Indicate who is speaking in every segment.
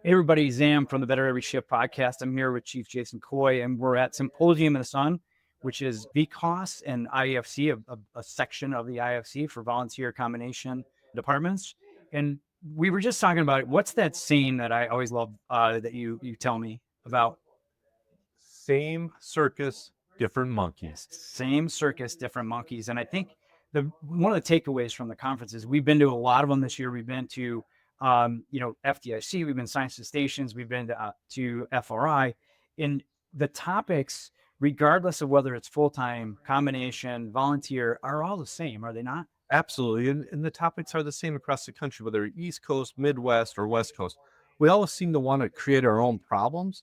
Speaker 1: Hey everybody, Zam from the Better Every Shift podcast. I'm here with Chief Jason Coy, and we're at Symposium in the Sun, which is VCOS and IFC, a section of the IFC for volunteer combination departments. And we were just talking about what's that saying that I always love that you tell me about?
Speaker 2: Same circus, different monkeys.
Speaker 1: Same circus, different monkeys. And I think one of the takeaways from the conferences, we've been to a lot of them this year. We've been to FDIC, we've been science to stations, we've been to FRI, and the topics, regardless of whether it's full-time, combination, volunteer, are all the same, are they not?
Speaker 2: Absolutely. And the topics are the same across the country, whether East Coast, Midwest, or West Coast. We always seem to want to create our own problems,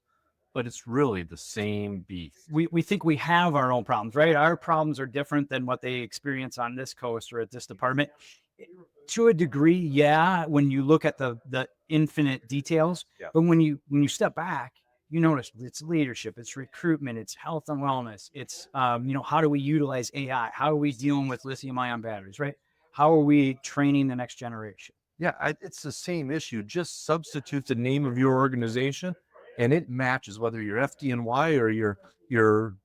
Speaker 2: but it's really the same beast.
Speaker 1: We think we have our own problems, right? Our problems are different than what they experience on this coast or at this department. To a degree, yeah, when you look at the infinite details,
Speaker 2: Yeah.
Speaker 1: but when you step back, you notice it's leadership, it's recruitment, it's health and wellness, it's how do we utilize AI? How are we dealing with lithium ion batteries, right? How are we training the next generation?
Speaker 2: Yeah, it's the same issue. Just substitute the name of your organization, and it matches whether you're FDNY or you're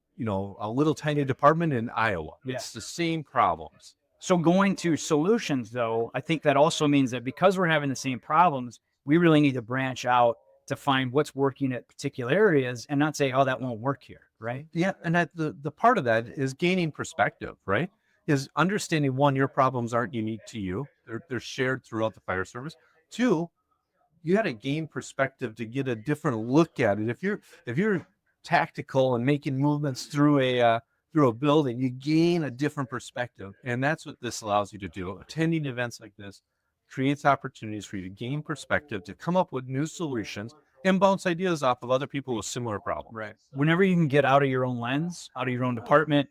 Speaker 2: a little tiny department in Iowa.
Speaker 1: Yeah.
Speaker 2: It's the same problems.
Speaker 1: So going to solutions, though, I think that also means that because we're having the same problems, we really need to branch out to find what's working at particular areas and not say, "Oh, that won't work here," right?
Speaker 2: Yeah, and the part of that is gaining perspective, right? Is understanding one, your problems aren't unique to you; they're shared throughout the fire service. Two, you got to gain perspective to get a different look at it. If you're tactical and making movements through a building, you gain a different perspective, and that's what this allows you to do. Attending events like this creates opportunities for you to gain perspective, to come up with new solutions, and bounce ideas off of other people with similar problems.
Speaker 1: Right. Whenever you can get out of your own lens, out of your own department,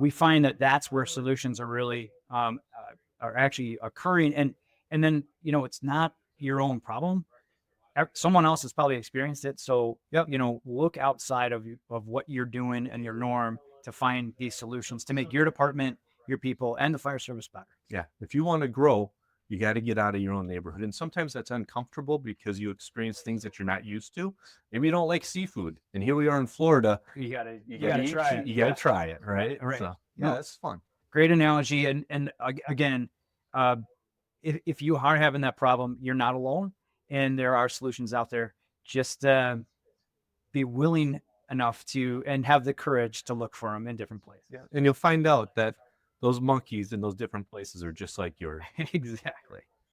Speaker 1: we find that that's where solutions are really are actually occurring. And then it's not your own problem. Someone else has probably experienced it. So
Speaker 2: Yep.
Speaker 1: look outside of what you're doing and your norm to find these solutions to make your department, your people, and the fire service better.
Speaker 2: Yeah. If you want to grow, you got to get out of your own neighborhood. And sometimes that's uncomfortable because you experience things that you're not used to. Maybe you don't like seafood. And here we are in Florida.
Speaker 1: You gotta try it.
Speaker 2: You got to try it. Right.
Speaker 1: Right.
Speaker 2: So,
Speaker 1: No,
Speaker 2: yeah, it's fun.
Speaker 1: great analogy. And again, uh, if you are having that problem, you're not alone, and there are solutions out there. Just be willing enough to and have the courage to look for them in different places.
Speaker 2: Yeah. And you'll find out that those monkeys in those different places are just like yours.
Speaker 1: Exactly.